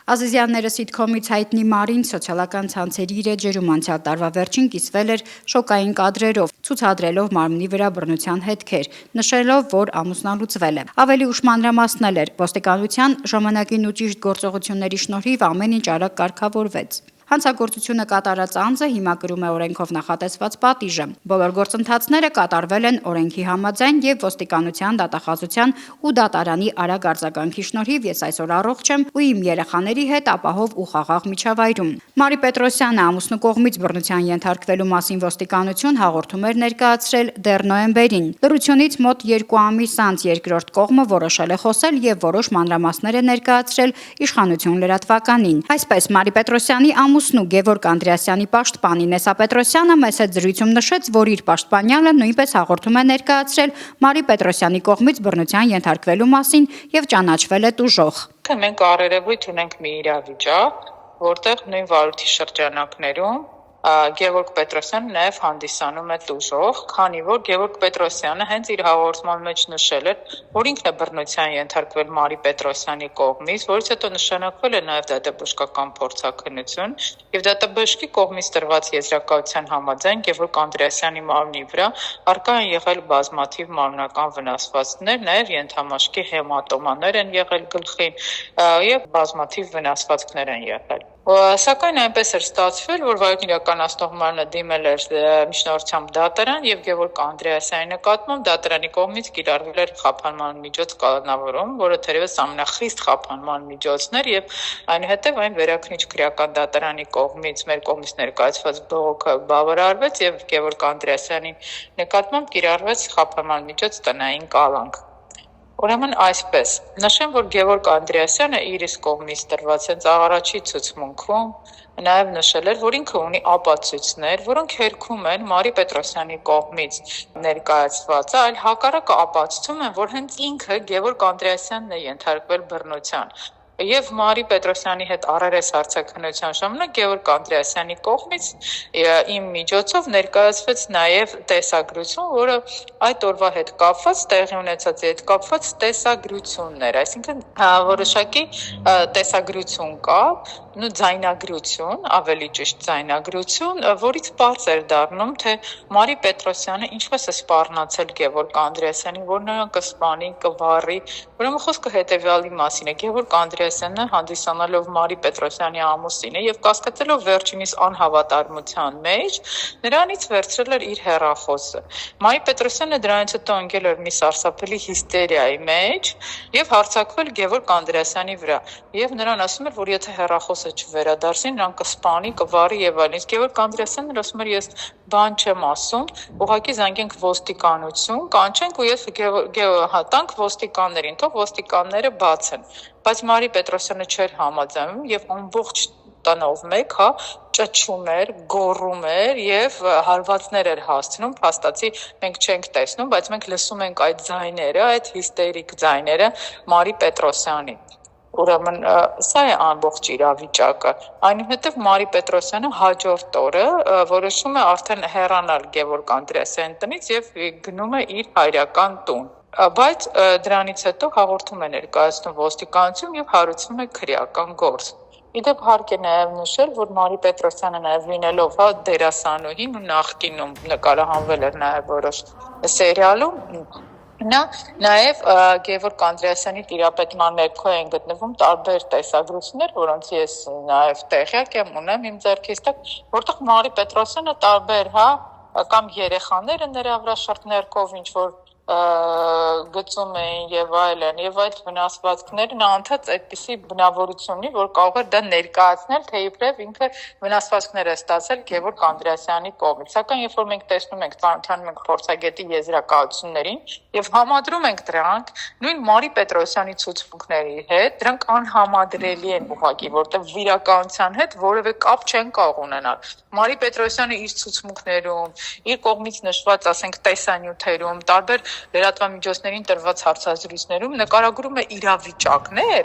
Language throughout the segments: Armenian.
Ազիզյանները սիթքոմից հայտնի Մարին սոցիալական ցանցերի իր էջերում անցյալ տարվա վերջին կիսվել էր շոկային կադրերով, ցուցադրելով մարմնի վրա բռնության հետքեր, նշելով, որ ամուսնալուծվել է։ Ավելի ուշ մանրամասնել էր, ոստիկանության ժամանակին ու ճիշտ գործողությունների շնորհիվ ամեն ինչ արագ կարգավորվեց։ Հանցագործությունը կատարած անձը հիմա կրում է օրենքով նախատեսված պատիժը։ Բոլոր գործընթացները կատարվել են օրենքի համաձայն եւ ոստիկանության դատախազության ու դատարանի արագ արձագանքի շնորհիվ ես այսօր առողջ եմ ու իմ երեխաների հետ ապահով ու խաղաղ միջավայրում։ Մարի Պետրոսյանը ամուսնու կողմից բռնության ենթարկվելու մասին ոստիկանություն հաղորդում էր ներկայացրել դեռ նոյեմբերին։ Լռությունից մոտ 2 ամիս անց երկրորդ կողմը որոշել է խոսել եւ որոշ մանրամասներ է ներկայացրել իշխանություն լրատվականին։ Այսպես Մարի Պետրոսյանի ամուսնու Գևորգ Անդրեասյանի պաշտպան Ինեսա Պետրոսյանը մեծ զրույցում նշեց, որ իր պաշտպանյալը նույնպես հաղորդում է ներկայացրել Մարի Պետրոսյանի կողմից բռնության ենթարկվելու մասին եւ ճանաչվել է տուժող։ Մենք առերևույթ ունենք մի իրավիճակ, որտեղ նույն վարույթի շրջանակներում Գևորգ Պետրոսյանը նաև հանդիսանում է տուժող, քանի որ Գևորգ Պետրոսյանը հենց իր հաղորդման մեջ նշել էր, որ ինքն է բռնության ենթարկվել Մարի Պետրոսյանի կողմից, որից հետո նշանակվել է նաև դատաբժշկական փորձաքննություն, եւ դատաբժշկի կողմից տրված եզրակացության համաձայն Գևորգ Անդրեասյանի մարմնի վրա առկա են եղել բազմաթիվ մարմնական վնասվածքներ, նաև ենթամաշկի հեմատոմաներ են եղել գլխին եւ բազմաթիվ վնասվածքներ են եղել։ Սակայն այնպես էր ստացվել, որ վարույթն իրականացնող մարմինը դիմել էր միջնորդությամբ դատարան եւ Գևորգ Անդրեասյանի նկատմամբ դատարանի կողմից կիրառվել էր խափանման միջոց կանոնավորում, որը թերևս ամենախիստ խափանման միջոցն էր եւ այնուհետեւ այն վերաքննիչ քրեական դատարանի կողմից մեր կողմից ներկայացված բողոքը բավարարվեց եւ Գևորգ Անդրեասյանի նկատմամբ կիրառվեց խափանման միջոց տնային կալանք։ Ուրեմն այսպես, նշեմ, որ Գևորգ Անդրեասյանը իր իսկ կողմից տրված հենց առաջի ցուցմունքում նաև նշել էր, որ ինքը ունի ապացույցներ, որոնք հերքում են Մարի Պետրոսյանի կողմից ներկայացվածը, այլ հակառակը ապացուցում են, որ հենց ինքը Գևորգ Անդրեասյանն է ենթարկվել բռնության։ Եվ Մարի Պետրոսյանի հետ առերես հարցաքննության ժամանակ Գևորգ Անդրեասյանի կողմից իմ միջոցով ներկայացվեց նաև տեսագրություն, որը այդ օրվա հետ կապված, տեղի ունեցածի հետ կապված տեսագրություններ, այսինքն որոշակի տեսագրություն կա, ձայնագրություն, ավելի ճիշտ ձայնագրություն, որից պարզ էր դառնում, թե Մարի Պետրոսյանը ինչպես է սպառնացել Գևորգ Անդրեասյանին, որ նրան կսպանի, կվառի, ուրեմն խոսքը հետևյալի մասին է, Գևորգ Անդրեասյանը հանդիսանալով Մարի Պետրոսյանի ամուսինը եւ կասկածելով վերջինիս անհավատարմության մեջ, նրանից վերցրել էր իր հեռախոսը։ Մարի Պետրոսյանը դրանից հետո ընկել էր մի սարսափելի հիստերիայի մեջ եւ հարձակվել Գևորգ Անդրեասյանի վրա։ Եվ նրան ասում էր, որ եթե հեռախոսը չվերադարձնի, նրան կսպանի, կվառի եւ այլն։ Գևորգ Անդրեասյանն ասում էր, ես բան չեմ ասում, ուղղակի զանգենք ոստիկանություն, կանչենք ու ես տանք ոստիկաններին, թող ոստիկանները բացեն։ Բայց Մարի Պետրոսյանը չէր համաձայնում եւ ամբողջ տնով մեկ, ճչում էր, գոռում էր եւ հարվածներ էր հասցնում, փաստացի մենք չենք տեսնում, բայց մենք լսում ենք այդ ձայները, այդ հիստերիկ ձայները Մարի Պետրոսյանի։ Ուրեմն սա է ամբողջ իրավիճակը։ Այնուհետև Մարի Պետրոսյանը հաջորդ օրը որոշում է արդեն հեռանալ Գևորգ Անդրեասյանի տնից եւ գնում է իր հայրական տուն։ Բայց դրանից հետո հաղորդում է ներկայացնում ոստիկանություն եւ հարուցվում է քրեական գործ։ Իդեպ հարկ է նաև նշել, որ Մարի Պետրոսյանը նաև լինելով դերասանուհին ու նախկինում նկարահանվել էր նաև որոշ սերիալում, նա նաև Գևորգ Անդրեասյանի տիրապետման ներքո են գտնվում տարբեր տեսագրություններ, որոնց ես նաև տեղյակ եմ ունեմ իմ ձեռքից տակ, որտեղ Մարի Պետրոսյանը տարբեր, կամ երեխաները նրա վրա շարք ներքով ինչ որ գծում էին եւ այլն եւ այդ վնասվածքները նա անդադ այդպիսի բնավորություն ունի, որ կարող էր դա ներկայացնել, թե իբրև ինքը վնասվածքներ է ստացել Գևորգ Անդրեասյանի կողմից։ Սակայն երբ որ մենք տեսնում ենք, ծանոթանում ենք փորձագետի եզրակացություններին եւ համադրում ենք դրանք նույն Մարի Պետրոսյանի ցուցմունքների հետ, դրանք անհամադրելի են ուղղակի, որտեղ վիրականության հետ որևէ կապ չեն կարող ունենալ։ Մարի Պետրոսյանը իր ցուցմունքներում, իր կողմից նշված, ասենք, տեսանյութերում, տարբեր լրատվամիջոցներին տրված հարցազրույցներում նկարագրում է իրավիճակներ,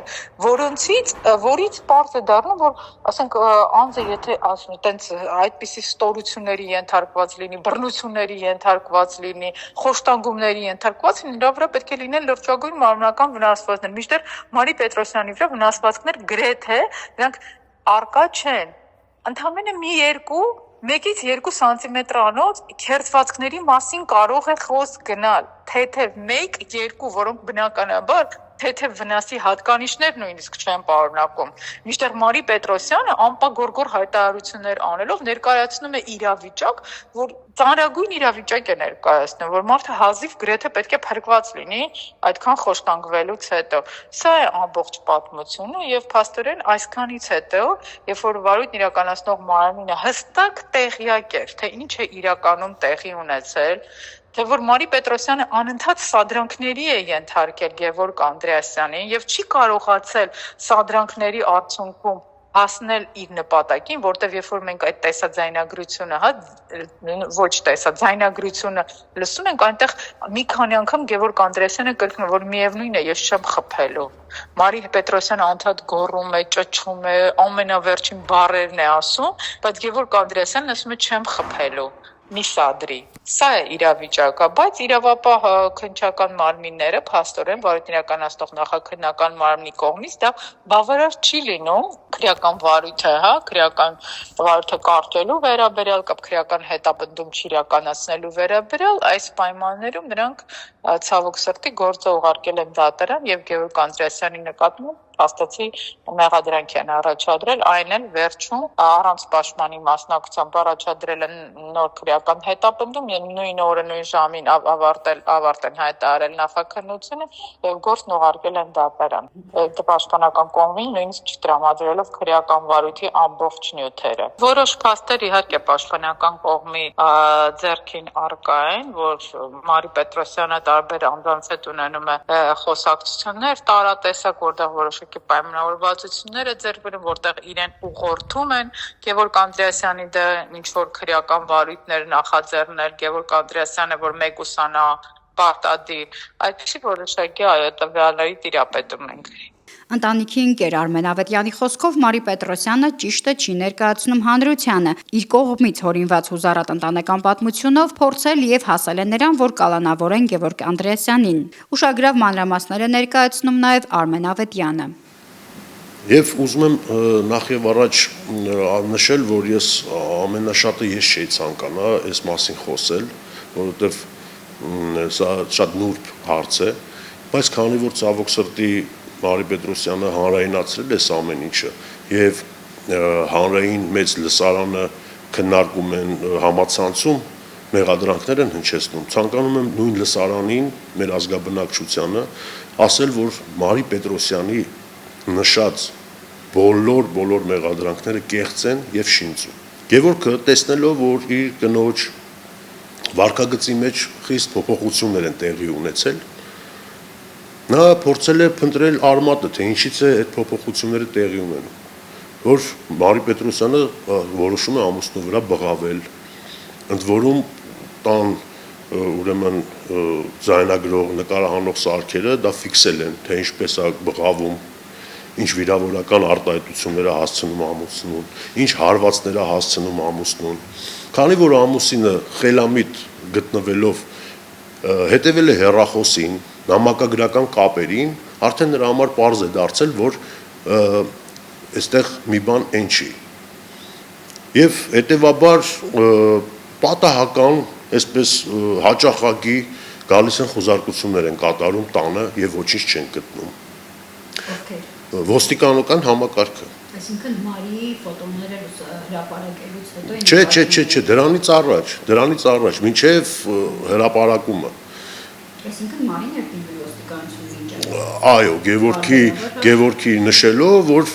որից պարզ է դառնում, որ ասենք անձը եթե տենց այդպիսի ստորությունների ենթարկված լինի, բռնությունների ենթարկված լինի, խոշտանգումների ենթարկված լինի, նրա վրա պետք է լինեն լրջագույն մարմնական վնասվածքներ։ Մինչդեռ Մարի Պետրոսյանի վրա վնասվածքներ գրեթե դրանք արկա չեն։ Ընդամենը 1-2 սանտիմետրանոց քերծվածքների մասին կարող է խոսք գնալ, թեթև 1-2, որոնք բնականաբար թեթև վնասի հատկանիշներ նույնիսկ չեն պարունակում։ Մինչդեռ Մարի Պետրոսյանը անպագորգոր հայտարարություններ անելով ներկայացնում է իրավիճակ, որ ծանրագույն իրավիճակ է ներկայացնում, որ մարդը հազիվ գրեթե պետք է փրկված լինի այդքան խոշտանգվելուց հետո։ Սա է ամբողջ պատմությունը եւ փաստորեն այսքանից հետո, երբ որ վարույթն իրականացնող մարմինը հստակ տեղյակ էր, թե ինչ է իրականում տեղի ունեցել, թե որ Մարի Պետրոսյանը անընդհատ սադրանքների է ենթարկել Գևորգ Անդրեասյանին եւ չի կարողացել սադրանքների արդյունքում հասնել իր նպատակին, որտեղ երբ որ մենք այդ տեսաձայնագրությունը, ձայնագրությունը լսում ենք, այնտեղ մի քանի անգամ Գևորգ Անդրեասյանը կրկնում, որ միևնույն է, ես չեմ խփելու։ Մարի Պետրոսյանը անդադ գոռում է, ճչում է, ամենավերջին բառերն է ասում, բայց Գևորգ Անդրեասյանն ասում է չեմ խփելու։ Մի սադրի։ Սա է իրավիճակը, բայց իրավապահ քննչական մարմինները փաստորեն վարույթ իրականացնող նախաքննական մարմնի կողմից դա բավարար չի լինում քրեական վարույթը, քրեական վարույթը կարճելու վերաբերյալ կամ քրեական հետապնդում չիրականացնելու վերաբերյալ այս պայմաններում նրանք ցավոք սրտի գործը ուղարկել են դատարան եւ Գևորգ Անդրեասյանի նկատմամբ փաստացի մեղադրանք են առաջադրել, այն էլ վերջում առանց պաշտպանի մասնակցությամբ առաջադրել են նոր քրեական հետապնդում եւ նույն օրը նույն ժամին ավարտեն հայտարարել նախաքննությունը եւ գործն ուղարկել են դատարան։ Պաշտպանական կողմին նույնիսկ չտրամադրելով քրեական վարույթի ամբողջ նյութերը։ Որոշ փաստեր իհարկե պաշտպանական կողմի ձեռքին առկա են, որ Մարի Պետրոսյանը տարբեր անձանց հետ ունենում է խոսակցություններ, տարատեսակ, որտեղ որոշ պայմանավորվածություններ է ձեռք բերում, որտեղ իրեն ուղղորդում են Գևորգ Անդրեասյանի դեմ ինչ-որ քրեական վարույթներ նախաձեռնել, Գևորգ Անդրեասյանը, որ մեկ ուսանա պարտադիր, այդպիսի որոշակի տվյալների տիրապետում ենք։ Ընտանիքի ընկեր Արմեն Ավետյանի խոսքով Մարի Պետրոսյանը ճիշտը չի ներկայացնում հանրությանը։ Իր կողմից հորինված հուզարատ ընտանեկան պատմությունով փորձել եւ հասել է նրան, որ կալանավորեն Գևորգ Անդրեասյանին։ Ուշագրավ մանրամասներ է ներկայացնում նաեւ Արմեն Ավետյանը։ Եվ ուզում եմ նախ եւ առաջ նշել, որ ես ամենաշատը ես չէի ցանկանա այս մասին խոսել, որովհետեւ սա շատ նուրբ հարց է, բայց քանի որ ցավոք սրտի Մարի Պետրոսյանը հանրայնացրել է ամեն ինչը եւ հանրային մեծ լսարանը քննարկում են համացանցում մեղադրանքներ են հնչեցնում, ցանկանում եմ նույն լսարանին, մեր ազգաբնակչությանը ասել, որ Մարի Պետրոսյանի նշած բոլոր մեղադրանքները կեղծ են եւ շինծու։ Գևորգը տեսնելով, որ իր կնոջ վարքագծի մեջ խիստ փոփոխություններ են տեղի ունեցել, նա փորձել է փնտրել արմատը, թե ինչից է այդ փոփոխությունները տեղի ունենում, որ Մարի Պետրոսյանը որոշում է ամուսնու վրա բղավել, ընդ որում տան ուրեմն ձայնագրող, նկարահանող սարքերը դա ֆիքսել են, թե ինչպես է բղավում, ինչ վիրավորական արտահայտություններ է հասցնում ամուսնուն, ինչ հարվածներ է հասցնում ամուսնուն, քանի որ ամուսինը խելամիտ գտնվելով հետևել է հեռախոսին, նամակագրական կապերին, արդեն նրա համար պարզ է դարձել, որ այստեղ մի բան են չի։ Եվ հետևաբար պատահական, այսպես հաճախակի գալիս են խոզարկություններ են կատարում տանը եւ ոչինչ չեն գտնում։ Ոստիկանական համակարգը։ Այսինքն Մարիի ֆոտոները հրապարակելուց հետո Չէ, դրանից առաջ, մինչև հրապարակումը։ Այսինքն Մարին էր դիմել ոստիկանությունին։ Այո, Գևորգի նշելով, որ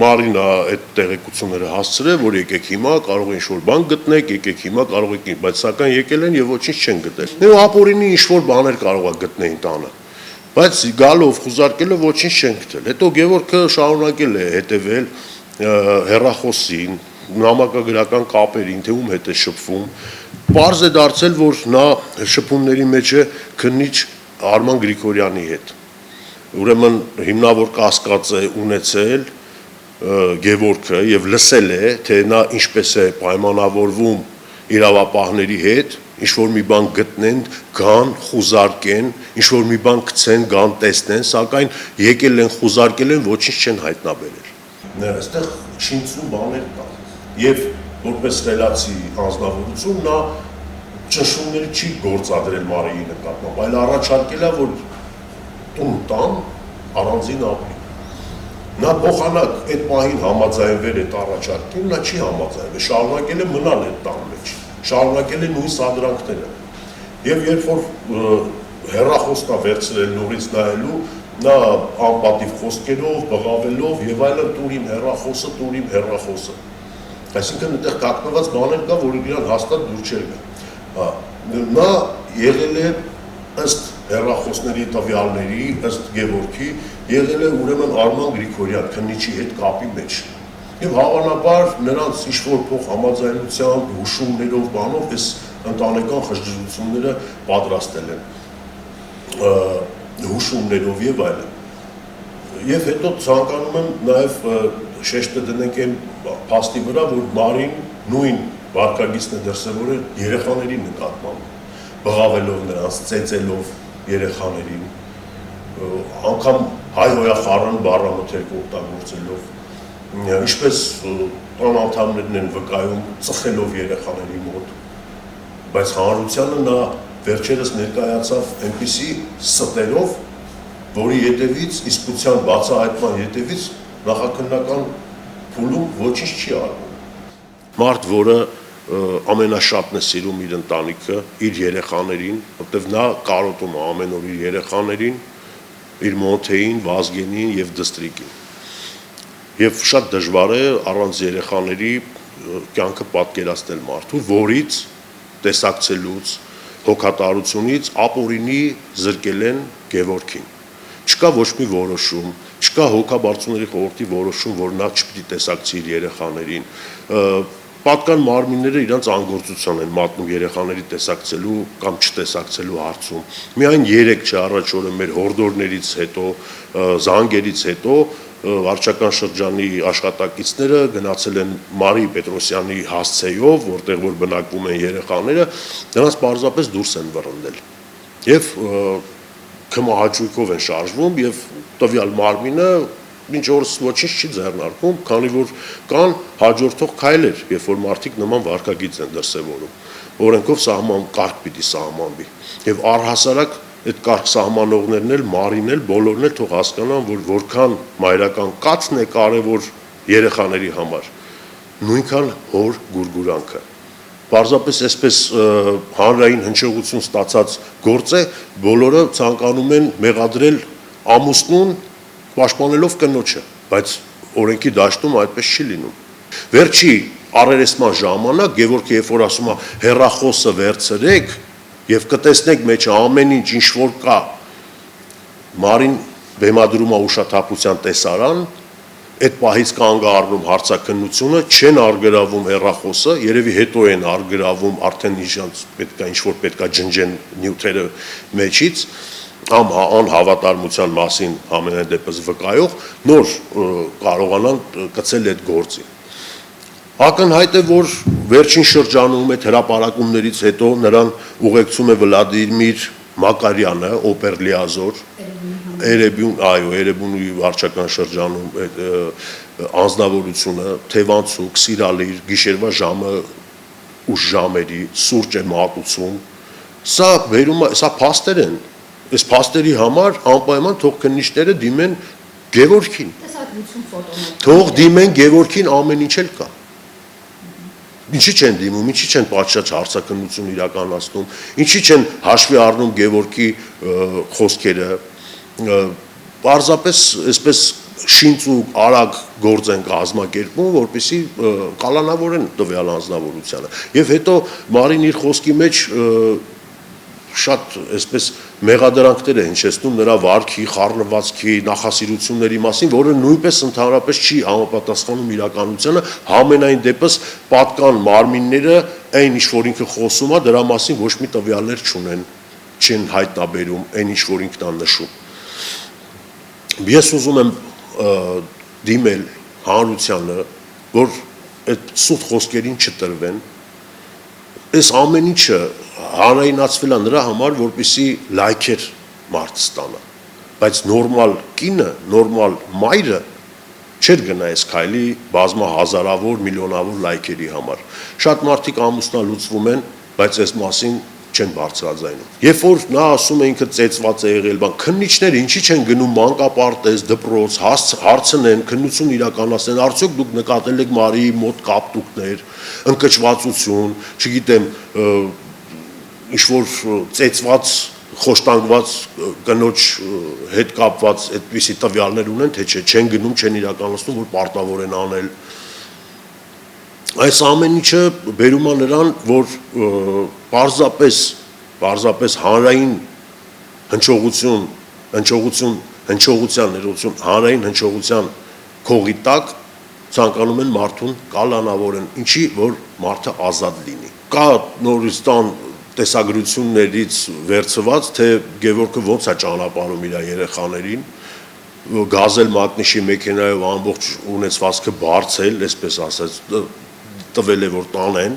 Մարին է այդ տեղեկությունները հասցրել, որ եկեք հիմա կարող է ինչ-որ բան գտնեք, եկեք հիմա կարող եք, բայց սակայն եկել են եւ ոչինչ չեն գտել։ Ու ապօրինի ինչ-որ բաներ կարող է գտնեին տանը։ Բայց գալով խուզարկելով ոչինչ չեն գտել։ Հետո Գևորգը շարունակել է հետևել հեռախոսին, նամակագրական կապերին, թե ում հետ է շփվում, պարզ է դարձել, որ նա շփումների մեջ է քննիչ Արման Գրիգորյանի հետ։ Ուրեմն հիմնավոր կասկած է ունեցել Գևորգը եւ լսել է, թե նա ինչպես է պայմանավորվում իրավապահների հետ, ինչ որ մի բան գտնեն, գան, խուզարկեն, ինչ որ մի բան գցեն, գան, տեսնեն, սակայն եկել են, խուզարկել են, ոչինչ չեն հայտնաբերել։ Այստեղ շինցու բաներ կան։ Եվ որպես ռելացի անձնավորություն նա ճնշումները չի գործադրել Մարիի նկատմամբ, այլ առաջարկել է, որ տուն տան առանձին ապրի։ Նա փոխանակ այդ պահին համաձայնվել այդ առաջարկին, նա չի համաձայնվել, շարունակել է մնալ այդ տան մեջ, շարունակել է նույն սադրանքները։ Եվ երբ որ հեռախոսն է վերցրել նորից նայելու, նա անպատիվ խոսքերով, բղավելով եւ այլն տուր իմ հեռախոսը, տուր իմ հեռախոսը։ Այսինքն այդտեղ կակնված բաներ կա, որ իրան հաստատ դուր չէր գա։ Նա եղել է ըստ հեռախոսների տվյալների, ըստ Գևորգի, եղել է ուրեմն Արման Գրիգորյան քննիչի հետ կապի մեջ։ Եվ հավանաբար նրանց ինչ-որ փոխ համաձայնությամբ, հուշումներով, բանով այս ընտանեկան խժդժությունները պատրաստել են, հուշումներով եւ այլն։ Եվ հետո ցանկանում եմ նաեւ շեշտը դնենք այն փաստի վրա, որ Մարին նույն վարկագիծն է դրսևորել երեխաների նկատմամբ, բղավելով նրանց, ծեծելով երեխաներին, անգամ հայ-հոյախառն բառամթերք օգտագործելով, ինչպես տան անդամներն են վկայում, ծխելով երեխաների մոտ, բայց հանրությանը նա վերջերս ներկայացավ այնպիսի ստերով, որի ետևից, իսկության բացահայտման ետևից նախաքննական փուլում ոչինչ չի արվում։ Մարդ, որը ամենաշատն է սիրում իր ընտանիքը, իր երեխաներին, որտեղ նա կարոտում է ամեն օր իր երեխաներին, իր մոնթեին, Վազգենին եւ Դստրիկին։ Եվ շատ դժվար է առանց երեխաների կյանքը պատկերացնել մարդու, որից տեսակցելուց, հոգատարությունից ապօրինի զրկել են Գևորգին։ Չկա ոչ մի որոշում, չկա հոգաբարձուների խորհրդի որոշում, որ նա չպիտի տեսակցի իր երեխաներին։ Պատկան մարմինները իրանց անգործության են մատնում երեխաների տեսակցելու կամ չտեսակցելու հարցում։ Միայն 3 չառաջ օրը մեր հորդորներից հետո, զանգերից հետո վարչական շրջանի աշխատակիցները գնացել են Մարի Պետրոսյանի հասցեով, որտեղ որ բնակվում են երեխաները, նրանց պարզապես դուրս են վռնդել։ Եվ քմահաճույքով են շարժվում եւ տվյալ մարմինը մինչ օրս ոչինչ չի ձեռնարկում, քանի որ կան հաջորդող քայլեր, երբ որ մարդիկ նման վարկագիծ են դրսևորում, օրենքով կարգ պիտի սահմանվի։ Եվ առհասարակ այդ կարգ սահմանողներն էլ, Մարին էլ, բոլորն էլ թող հասկանան, որ որքան մայրական կացն է կարևոր երեխաների համար, նույնքան հոր գուրգուրանքը։ Պարզապես այսպես հանրային հնչողություն ստացած գործ է, բոլորը ցանկանում են մեղադրել ամուսնուն, պաշտպանելով կնոջը, բայց օրենքի դաշտում այդպես չի լինում։ Վերջի առերեսման ժամանակ Գևորգը երբ որ ասում է հեռախոսը վերցրեք եւ կտեսնեք մեջը ամեն ինչ որ կա, Մարին բեմադրում է ուշաթափության տեսարան, այդ պահից կանգ առնում հարցաքննությունը, չեն արգրավում հեռախոսը, երևի հետո են արգրավում արդեն իշխանց պետքա ինչ որ պետքա ջնջեն նյութերը մեջից, անհավատարմության մասին ամենայն դեպս վկայող, նոր կարողանան կցել այդ գործին։ Ակնհայտ է, որ վերջին շրջանում այդ հրապարակումներից հետո նրան ուղեկցում է Վլադիմիր Մակարյանը, օպերլիազոր, Էրեբունի վարչական շրջանում անձնավորությունը, թևանցուկ, սիրալիր, գիշերվա ժամը ուշ ժամերի, սուրճ է մատուցում, սա փաստեր են, այս փաստերի համար անպայման թող քննիչները դիմեն Գևորգին, թող դիմեն Գևորգին, ամեն ինչ էլ կա։ Ինչի չեն դիմում, ինչի չեն պատշաճ հարցաքննություն իրականացնում, ինչի չեն հաշվի առնում Գևորգի խոսքերը, պարզապես այսպես շինց ու արագ գործ են կազմակերպում, որպեսզի կալանավորեն տվյալ անձնավորությանը։ Եվ հետո Մարին իր խոսքի մեջ շատ այսպես մեղադրանքներ է հնչեցնում նրա վարքի, խառնվածքի, նախասիրությունների մասին, որը նույնպես ընդհանրապես չի համապատասխանում իրականությանը, համենայն դեպս պատկան մարմինները այն ինչ որ ինքը խոսում է, դրա մասին ոչ մի տվյալներ չեն հայտնաբերում, այն ինչ որ ինքն է նշում։ Ես ուզում եմ դիմել հանրությանը, որ այդ սուտ խոսքերին չտրվեն, այս ամեն ինչը հանրայնացվել է նրա համար, որպեսզի լայքեր մարդ ստանա, բայց նորմալ կինը, նորմալ մայրը չէր գնա այս քայլի բազմահազարավոր, միլիոնավոր լայքերի համար։ Շատ մարդիկ ամուսնալուծվում են, բայց այս մասին չեն բարձրաձայնում։ Երբ որ նա ասում է ինքը ծեծված է եղել, բան քննիչները ինչի չեն գնում մանկապարտեզ, դպրոց, հարցնեն, քննություն իրականացնեն, արդյոք դուք նկատել եք Մարիի մոտ կապտուկներ, ընկճվածություն, չգիտեմ, ինչ որ ծեծված, խոշտանգված կնոջ հետ կապված այդպիսի տվյալներ ունեն, թե չէ, չեն գնում, չեն իրականացնում, որ պարտավոր են անել։ Այս ամեն ինչը բերում է նրան, որ պարզապես հանրային հանրային հնչողության քողի տակ ցանկանում են մարդուն կալանավորեն, ինչի որ մարդը ազատ լինի։ Կա նորից տան տեսագրություններից վերցված, թե Գևորգը ոնց է ճանապարհում իր երեխաներին, գազել մատնիշի մեքենայով ամբողջ ունեցվածքը բարձել, այսպես ասած, տվել է որ տանեն,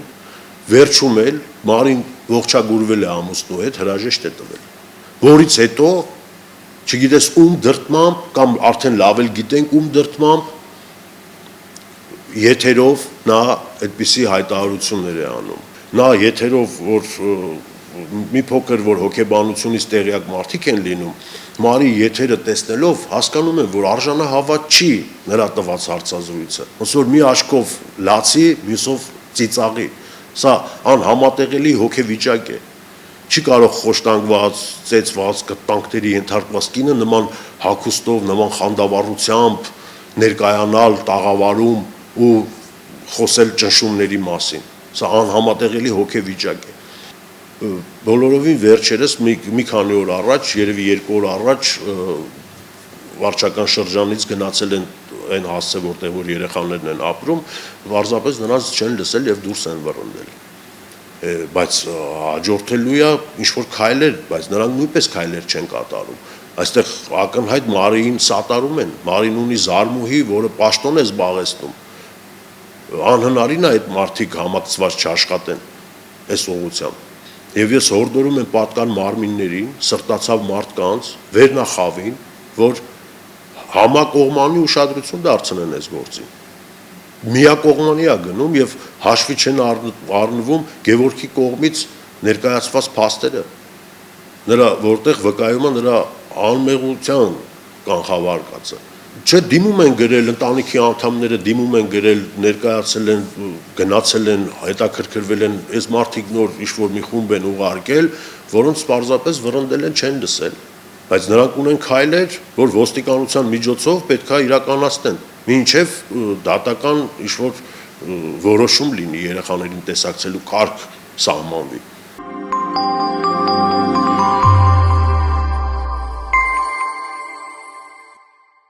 վերջում էլ Մարին ողջագուրվել է ամուսնու հետ, հրաժեշտ է տվել, որից հետո չգիտես ում դրտմամբ կամ արդեն լավ էլ գիտենք ում դրտմամբ եթերով նա այդպիսի հայտարարություններ է անում։ Նա եթերով որ մի փոքր որ հոգեբանությունից տեղյակ մարդիկ են լինում, Մարի եթերը տեսնելով հասկանում են, որ արժանահավատ չի նրա տված հարցազրույցը։ Ոնց որ մի աչքով լացի, մյուսով ծիծաղի։ Սա անհամատեղելի հոգեվիճակ է։ Չի կարող խոշտանգված, ծեծված, կտանքների ենթարկված կինը նման հագուստով, նման խանդավառությամբ ներկայանալ տաղավարում ու խոսել ճնշումների մասին։ Սա անհամատեղելի հոգեվիճակ է։ Բոլորովին վերջերս մի քանի օր առաջ, երևի 2 օր առաջ վարչական շրջանից գնացել են այն հասցե, որտեղ որ երեխաներն են ապրում, պարզապես նրանց չեն լսել եւ դուրս են վռնդել։ Բայց հաջորդելու է ինչ որ քայլեր, բայց նրանք նույնպես քայլեր չեն կատարում։ Այստեղ ակնհայտ Մարիին սատարում են, Մարին ունի զարմուհի, որը պաշտոն է զբաղեցնում։ Անհնարին է այդ մարդիկ համակցված չաշխատեն այս ուղղությամբ։ Եվ ես հորդորում եմ պատկան մարմիններին, սրտացավ մարդկանց, վերնախավին, որ համակողմանի ուշադրություն դարձնեն այս գործին։ Միակողմանի է գնում եւ հաշվի չեն առնվում Գևորգի կողմից ներկայացված փաստերը։ Նրա որտեղ վկայում է նրա անմեղության կանխավարկածը։ Չէ, դիմում են գրել ընտանիքի անդամները, դիմում են գրել, ներկայացել են, գնացել են, հետաքրքրվել են, այս մարդիկ նոր ինչ-որ մի խումբ են ուղարկել, որոնց պարզապես վռնդել են, չեն լսել, բայց նրանք ունեն քայլեր, որ ոստիկանության միջոցով պետք է իրականացնեն, մինչև դատական ինչ-որ որոշում լինի երեխաներին տեսակցելու կարգ սահմանվի։